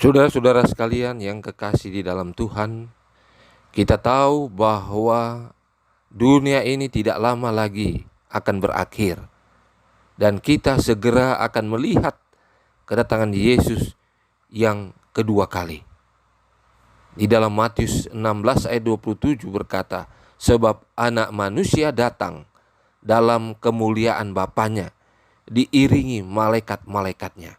Saudara-saudara sekalian yang kekasih di dalam Tuhan, kita tahu bahwa dunia ini tidak lama lagi akan berakhir, dan kita segera akan melihat kedatangan Yesus yang kedua kali. Di dalam Matius 16 ayat 27 berkata, "Sebab anak manusia datang dalam kemuliaan Bapanya, diiringi malaikat-malaikatnya."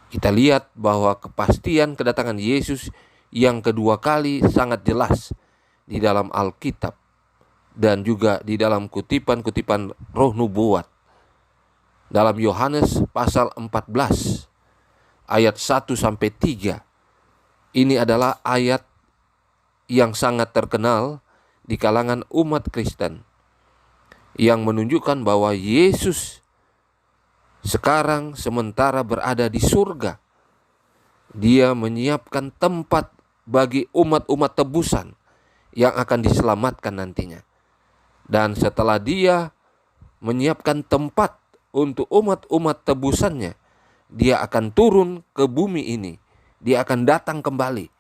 Kita lihat bahwa kepastian kedatangan Yesus yang kedua kali sangat jelas di dalam Alkitab dan juga di dalam kutipan-kutipan roh nubuat. Dalam Yohanes pasal 14 ayat 1-3, ini adalah ayat yang sangat terkenal di kalangan umat Kristen, yang menunjukkan bahwa Yesus sekarang sementara berada di surga. Dia menyiapkan tempat bagi umat-umat tebusan yang akan diselamatkan nantinya. Dan setelah dia menyiapkan tempat untuk umat-umat tebusannya, dia akan turun ke bumi ini. Dia akan datang kembali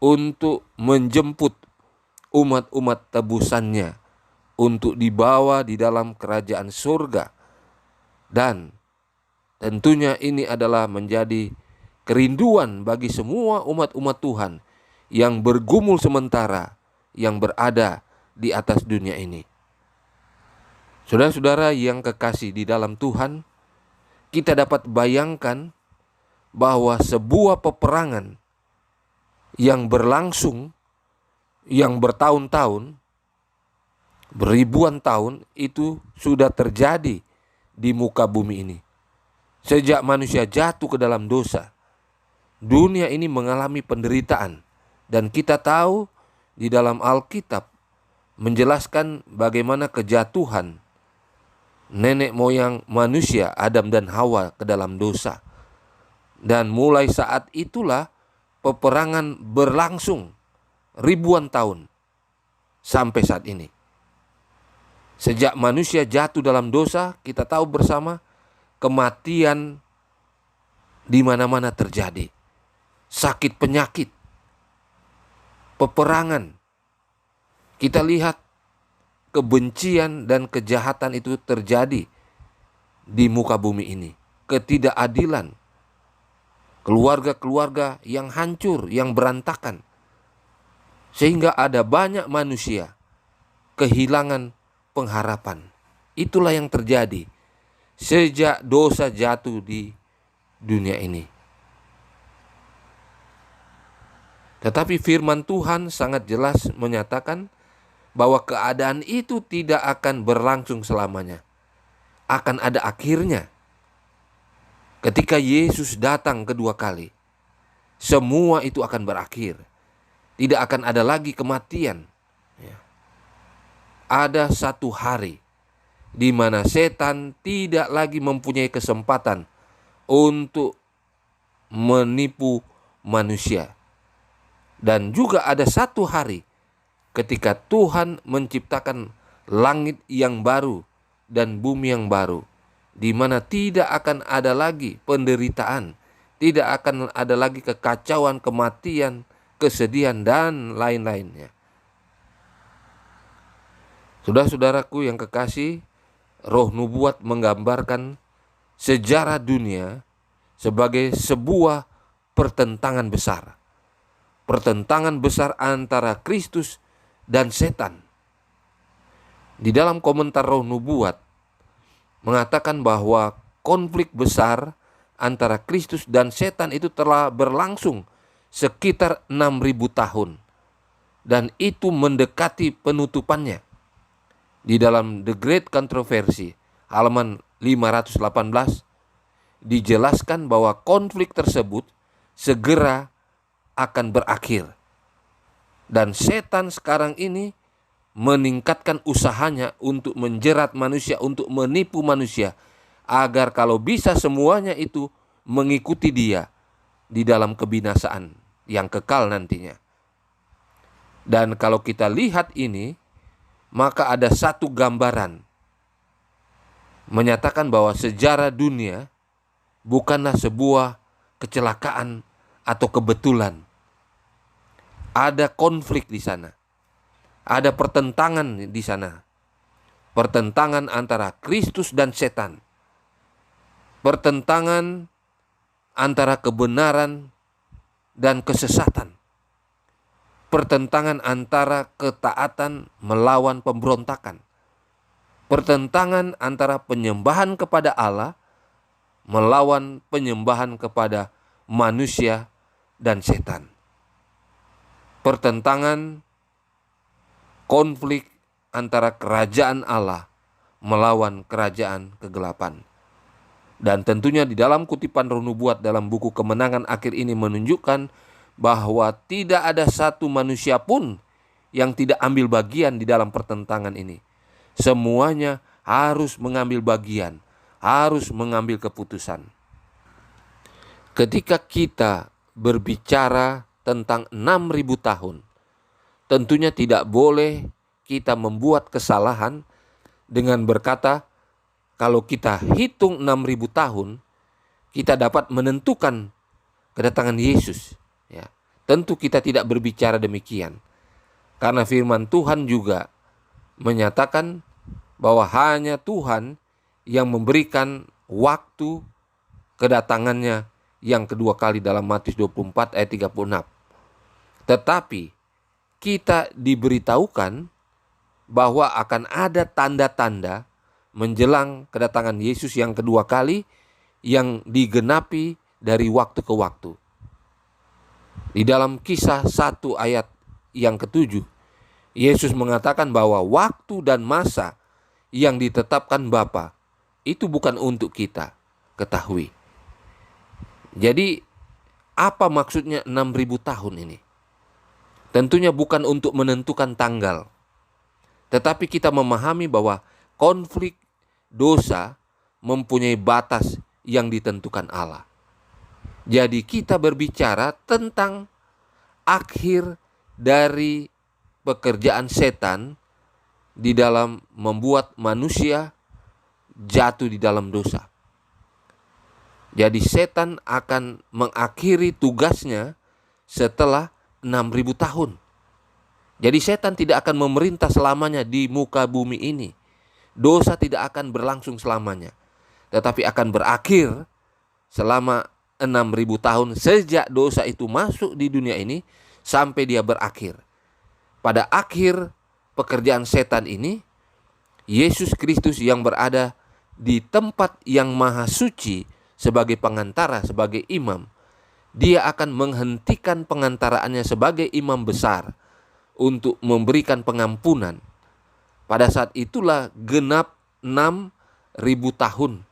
untuk menjemput umat-umat tebusannya untuk dibawa di dalam kerajaan surga. Dan tentunya ini adalah menjadi kerinduan bagi semua umat-umat Tuhan yang bergumul sementara, yang berada di atas dunia ini. Saudara-saudara yang kekasih di dalam Tuhan, kita dapat bayangkan bahwa sebuah peperangan yang berlangsung, yang bertahun-tahun, beribuan tahun, itu sudah terjadi di muka bumi ini. Sejak manusia jatuh ke dalam dosa, dunia ini mengalami penderitaan. Dan kita tahu di dalam Alkitab menjelaskan bagaimana kejatuhan nenek moyang manusia, Adam dan Hawa, ke dalam dosa. Dan mulai saat itulah peperangan berlangsung ribuan tahun sampai saat ini. Sejak manusia jatuh dalam dosa, kita tahu bersama kematian di mana-mana terjadi. Sakit penyakit, peperangan. Kita lihat kebencian dan kejahatan itu terjadi di muka bumi ini. Ketidakadilan, keluarga-keluarga yang hancur, yang berantakan. Sehingga ada banyak manusia kehilangan pengharapan. Itulah yang terjadi sejak dosa jatuh di dunia ini. Tetapi firman Tuhan sangat jelas menyatakan bahwa keadaan itu tidak akan berlangsung selamanya. Akan ada akhirnya. Ketika Yesus datang kedua kali, semua itu akan berakhir. Tidak akan ada lagi kematian. Ada satu hari di mana setan tidak lagi mempunyai kesempatan untuk menipu manusia. Dan juga ada satu hari ketika Tuhan menciptakan langit yang baru dan bumi yang baru, di mana tidak akan ada lagi penderitaan, tidak akan ada lagi kekacauan, kematian, kesedihan, dan lain-lainnya. Saudara-saudaraku yang kekasih, roh nubuat menggambarkan sejarah dunia sebagai sebuah pertentangan besar. Pertentangan besar antara Kristus dan setan. Di dalam komentar roh nubuat mengatakan bahwa konflik besar antara Kristus dan setan itu telah berlangsung sekitar 6.000 tahun. Dan itu mendekati penutupannya. Di dalam The Great Controversy, halaman 518, dijelaskan bahwa konflik tersebut segera akan berakhir. Dan setan sekarang ini meningkatkan usahanya untuk menjerat manusia, untuk menipu manusia, agar kalau bisa semuanya itu mengikuti dia di dalam kebinasaan yang kekal nantinya. Dan kalau kita lihat ini, maka ada satu gambaran menyatakan bahwa sejarah dunia bukanlah sebuah kecelakaan atau kebetulan. Ada konflik di sana. Ada pertentangan di sana. Pertentangan antara Kristus dan setan. Pertentangan antara kebenaran dan kesesatan. Pertentangan antara ketaatan melawan pemberontakan. Pertentangan antara penyembahan kepada Allah melawan penyembahan kepada manusia dan setan. Pertentangan konflik antara kerajaan Allah melawan kerajaan kegelapan. Dan tentunya di dalam kutipan Roh Nubuat dalam buku Kemenangan Akhir ini menunjukkan bahwa tidak ada satu manusia pun yang tidak ambil bagian di dalam pertentangan ini. Semuanya harus mengambil bagian, harus mengambil keputusan. Ketika kita berbicara tentang 6.000 tahun, tentunya tidak boleh kita membuat kesalahan dengan berkata, kalau kita hitung 6.000 tahun, kita dapat menentukan kedatangan Yesus. Ya, tentu kita tidak berbicara demikian. Karena firman Tuhan juga menyatakan bahwa hanya Tuhan yang memberikan waktu kedatangannya yang kedua kali dalam Matius 24 ayat 36. Tetapi kita diberitahukan bahwa akan ada tanda-tanda menjelang kedatangan Yesus yang kedua kali yang digenapi dari waktu ke waktu. Di dalam Kisah 1 ayat yang ke-7, Yesus mengatakan bahwa waktu dan masa yang ditetapkan Bapa itu bukan untuk kita ketahui. Jadi apa maksudnya 6.000 tahun ini? Tentunya bukan untuk menentukan tanggal. Tetapi kita memahami bahwa konflik dosa mempunyai batas yang ditentukan Allah. Jadi kita berbicara tentang akhir dari pekerjaan setan di dalam membuat manusia jatuh di dalam dosa. Jadi setan akan mengakhiri tugasnya setelah 6.000 tahun. Jadi setan tidak akan memerintah selamanya di muka bumi ini. Dosa tidak akan berlangsung selamanya, tetapi akan berakhir selama 6.000 tahun sejak dosa itu masuk di dunia ini sampai dia berakhir. Pada akhir pekerjaan setan ini, Yesus Kristus yang berada di tempat yang maha suci sebagai pengantara, sebagai imam, dia akan menghentikan pengantaraannya sebagai imam besar untuk memberikan pengampunan. Pada saat itulah genap 6.000 tahun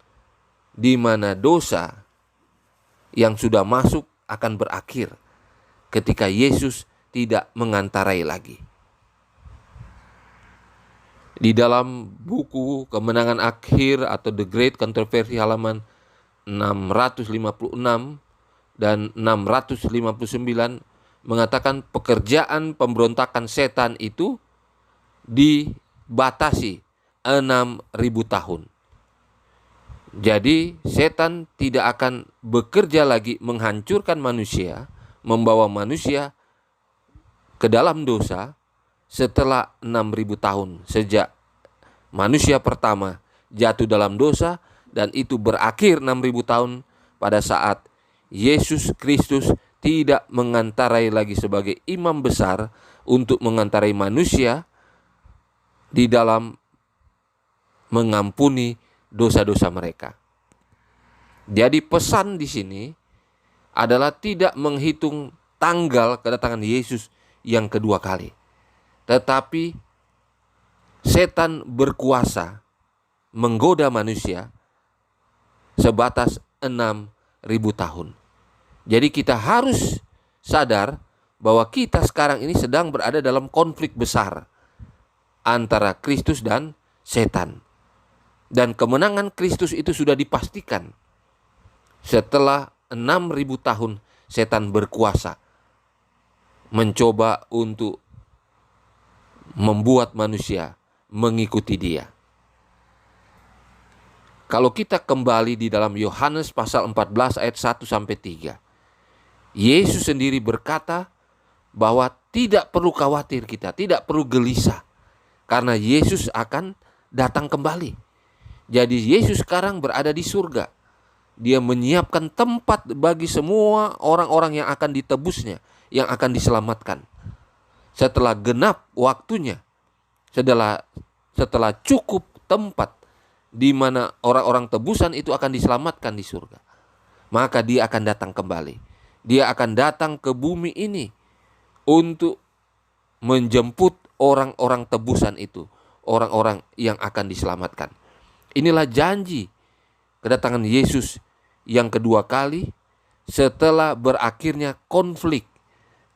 di mana dosa yang sudah masuk akan berakhir ketika Yesus tidak mengantarai lagi. Di dalam buku Kemenangan Akhir atau The Great Controversy halaman 656 dan 659 mengatakan pekerjaan pemberontakan setan itu dibatasi 6.000 tahun. Jadi setan tidak akan bekerja lagi menghancurkan manusia, membawa manusia ke dalam dosa setelah 6.000 tahun sejak manusia pertama jatuh dalam dosa, dan itu berakhir 6.000 tahun pada saat Yesus Kristus tidak mengantarai lagi sebagai imam besar untuk mengantarai manusia di dalam mengampuni dosa-dosa mereka. Jadi pesan di sini adalah tidak menghitung tanggal kedatangan Yesus yang kedua kali. Tetapi setan berkuasa menggoda manusia sebatas 6.000 tahun. Jadi kita harus sadar bahwa kita sekarang ini sedang berada dalam konflik besar antara Kristus dan setan. Dan kemenangan Kristus itu sudah dipastikan setelah 6.000 tahun setan berkuasa mencoba untuk membuat manusia mengikuti dia. Kalau kita kembali di dalam Yohanes pasal 14 ayat 1 sampai 3. Yesus sendiri berkata bahwa tidak perlu khawatir kita, tidak perlu gelisah. Karena Yesus akan datang kembali. Jadi Yesus sekarang berada di surga. Dia menyiapkan tempat bagi semua orang-orang yang akan ditebusnya, yang akan diselamatkan. Setelah genap waktunya, setelah cukup tempat di mana orang-orang tebusan itu akan diselamatkan di surga, maka dia akan datang kembali. Dia akan datang ke bumi ini untuk menjemput orang-orang tebusan itu, orang-orang yang akan diselamatkan. Inilah janji kedatangan Yesus yang kedua kali setelah berakhirnya konflik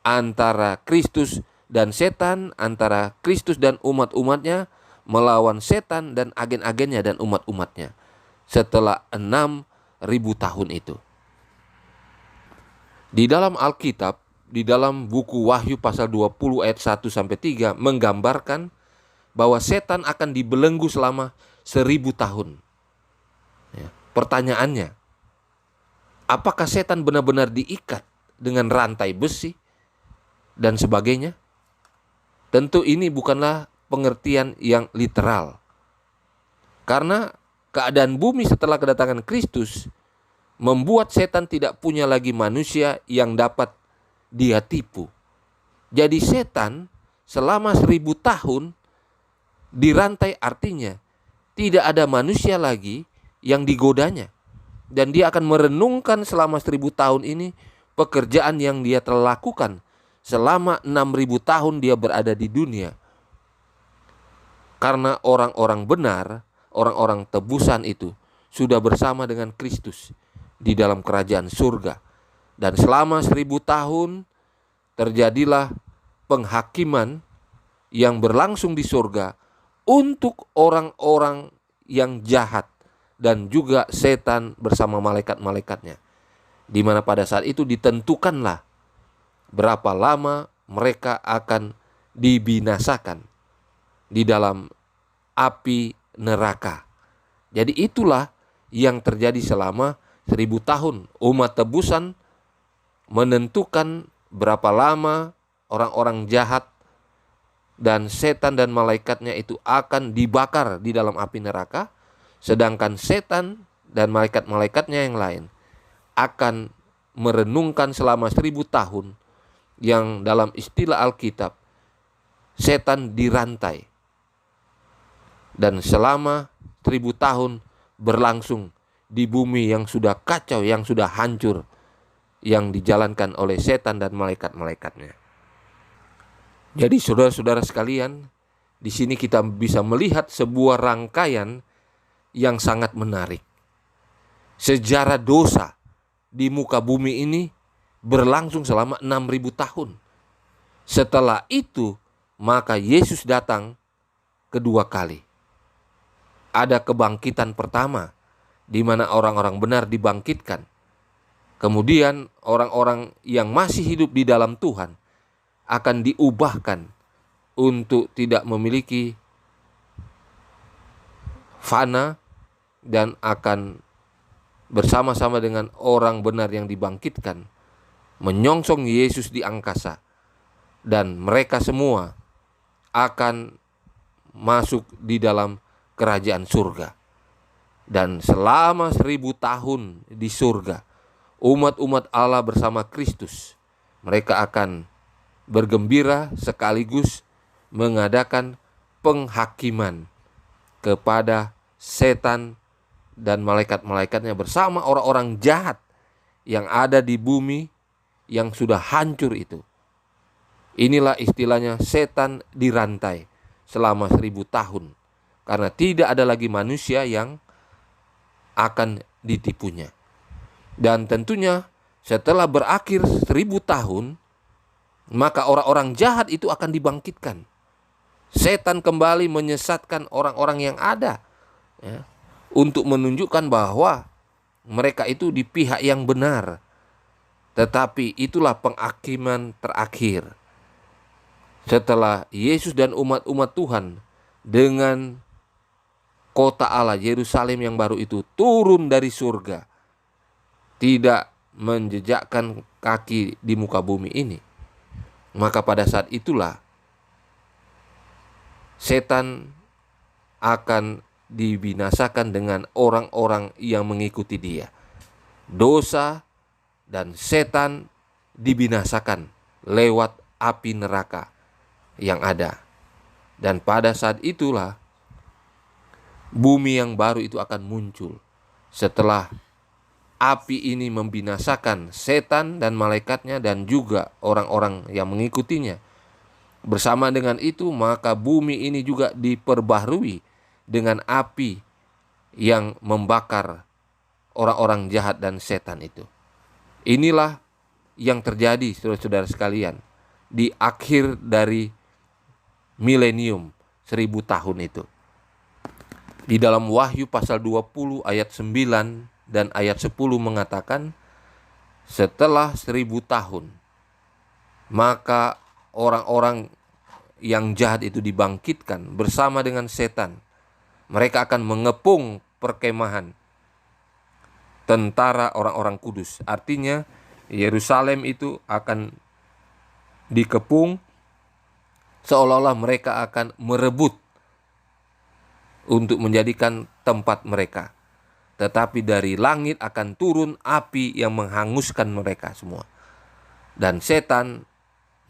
antara Kristus dan setan, antara Kristus dan umat-umatnya melawan setan dan agen-agennya dan umat-umatnya setelah 6.000 tahun itu. Di dalam Alkitab, di dalam buku Wahyu pasal 20 ayat 1 sampai 3 menggambarkan bahwa setan akan dibelenggu selama 1.000 tahun. Ya. Pertanyaannya, apakah setan benar-benar diikat dengan rantai besi dan sebagainya? Tentu ini bukanlah pengertian yang literal. Karena keadaan bumi setelah kedatangan Kristus membuat setan tidak punya lagi manusia yang dapat dia tipu. Jadi setan selama 1.000 tahun dirantai, artinya tidak ada manusia lagi yang digodanya. Dan dia akan merenungkan selama 1.000 tahun ini pekerjaan yang dia telah lakukan selama 6.000 tahun dia berada di dunia. Karena orang-orang benar, orang-orang tebusan itu sudah bersama dengan Kristus di dalam kerajaan surga. Dan selama 1.000 tahun terjadilah penghakiman yang berlangsung di surga untuk orang-orang yang jahat dan juga setan bersama malaikat-malaikatnya. Di mana pada saat itu ditentukanlah berapa lama mereka akan dibinasakan di dalam api neraka. Jadi itulah yang terjadi selama 1.000 tahun. Umat tebusan menentukan berapa lama orang-orang jahat dan setan dan malaikatnya itu akan dibakar di dalam api neraka. Sedangkan setan dan malaikat-malaikatnya yang lain akan merenungkan selama 1.000 tahun, yang dalam istilah Alkitab setan dirantai. Dan selama 1.000 tahun berlangsung di bumi yang sudah kacau, yang sudah hancur, yang dijalankan oleh setan dan malaikat-malaikatnya. Jadi saudara-saudara sekalian, di sini kita bisa melihat sebuah rangkaian yang sangat menarik. Sejarah dosa di muka bumi ini berlangsung selama 6.000 tahun. Setelah itu, maka Yesus datang kedua kali. Ada kebangkitan pertama, di mana orang-orang benar dibangkitkan. Kemudian orang-orang yang masih hidup di dalam Tuhan akan diubahkan untuk tidak memiliki fana dan akan bersama-sama dengan orang benar yang dibangkitkan menyongsong Yesus di angkasa. Dan mereka semua akan masuk di dalam kerajaan surga. Dan selama 1.000 tahun di surga, umat-umat Allah bersama Kristus, mereka akan bergembira sekaligus mengadakan penghakiman kepada setan dan malaikat-malaikatnya bersama orang-orang jahat yang ada di bumi yang sudah hancur itu. Inilah istilahnya setan dirantai selama 1.000 tahun. Karena tidak ada lagi manusia yang akan ditipunya. Dan tentunya setelah berakhir 1.000 tahun, maka orang-orang jahat itu akan dibangkitkan. Setan kembali menyesatkan orang-orang yang ada, ya, untuk menunjukkan bahwa mereka itu di pihak yang benar. Tetapi itulah penghakiman terakhir. Setelah Yesus dan umat-umat Tuhan dengan kota Allah Yerusalem yang baru itu turun dari surga, tidak menjejakkan kaki di muka bumi ini, maka pada saat itulah setan akan dibinasakan dengan orang-orang yang mengikuti dia. Dosa dan setan dibinasakan lewat api neraka yang ada. Dan pada saat itulah bumi yang baru itu akan muncul. Setelah api ini membinasakan setan dan malaikatnya dan juga orang-orang yang mengikutinya, bersama dengan itu maka bumi ini juga diperbaharui dengan api yang membakar orang-orang jahat dan setan itu. Inilah yang terjadi, saudara-saudara sekalian, di akhir dari milenium 1000 tahun itu. Di dalam Wahyu pasal 20 ayat 9 dan ayat 10 mengatakan, setelah 1000 tahun maka orang-orang yang jahat itu dibangkitkan bersama dengan setan. Mereka akan mengepung perkemahan tentara orang-orang kudus. Artinya Yerusalem itu akan dikepung, seolah-olah mereka akan merebut untuk menjadikan tempat mereka. Tetapi dari langit akan turun api yang menghanguskan mereka semua. Dan setan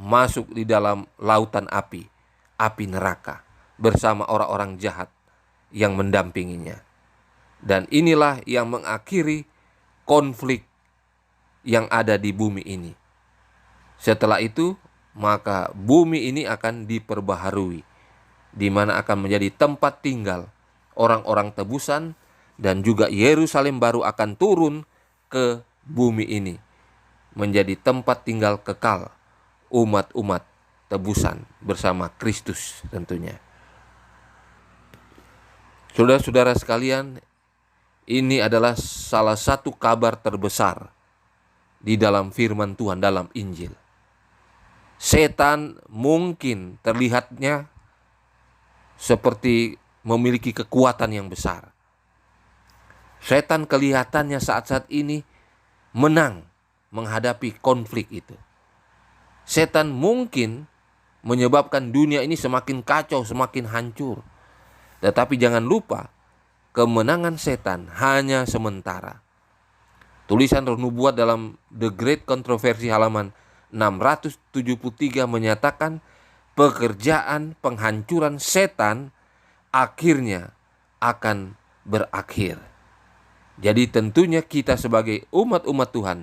masuk di dalam lautan api, api neraka, bersama orang-orang jahat yang mendampinginya. Dan inilah yang mengakhiri konflik yang ada di bumi ini. Setelah itu, maka bumi ini akan diperbaharui, di mana akan menjadi tempat tinggal orang-orang tebusan, dan juga Yerusalem baru akan turun ke bumi ini, menjadi tempat tinggal kekal umat-umat tebusan bersama Kristus tentunya. Saudara-saudara sekalian, ini adalah salah satu kabar terbesar di dalam firman Tuhan dalam Injil. Setan mungkin terlihatnya seperti memiliki kekuatan yang besar. Setan kelihatannya saat-saat ini menang menghadapi konflik itu. Setan mungkin menyebabkan dunia ini semakin kacau, semakin hancur. Tetapi jangan lupa, kemenangan setan hanya sementara. Tulisan Roh Nubuat dalam The Great Controversy halaman 673 menyatakan pekerjaan penghancuran setan akhirnya akan berakhir. Jadi tentunya kita sebagai umat-umat Tuhan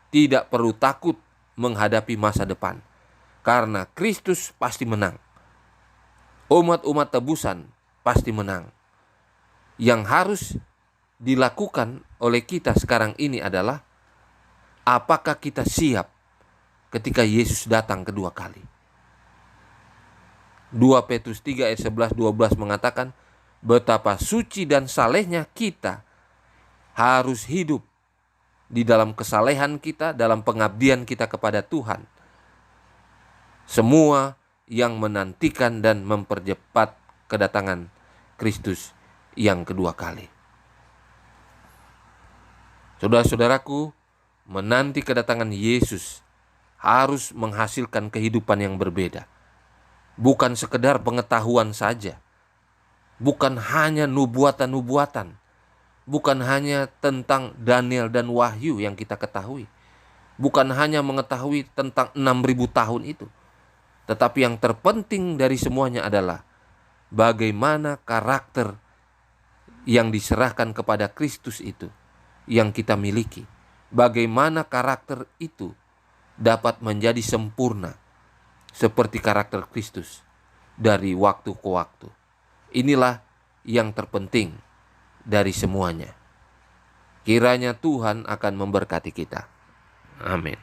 tidak perlu takut menghadapi masa depan, karena Kristus pasti menang. Umat-umat tebusan pasti menang. Yang harus dilakukan oleh kita sekarang ini adalah, apakah kita siap ketika Yesus datang kedua kali? 2 Petrus 3 ayat 11-12 mengatakan, betapa suci dan salehnya kita harus hidup di dalam kesalehan kita, dalam pengabdian kita kepada Tuhan. Semua yang menantikan dan mempercepat kedatangan Kristus yang kedua kali. Saudara-saudaraku, menanti kedatangan Yesus harus menghasilkan kehidupan yang berbeda. Bukan sekedar pengetahuan saja. Bukan hanya nubuatan-nubuatan. Bukan hanya tentang Daniel dan Wahyu yang kita ketahui. Bukan hanya mengetahui tentang 6.000 tahun itu. Tetapi yang terpenting dari semuanya adalah bagaimana karakter yang diserahkan kepada Kristus itu yang kita miliki. Bagaimana karakter itu dapat menjadi sempurna seperti karakter Kristus dari waktu ke waktu. Inilah yang terpenting dari semuanya. Kiranya Tuhan akan memberkati kita. Amin.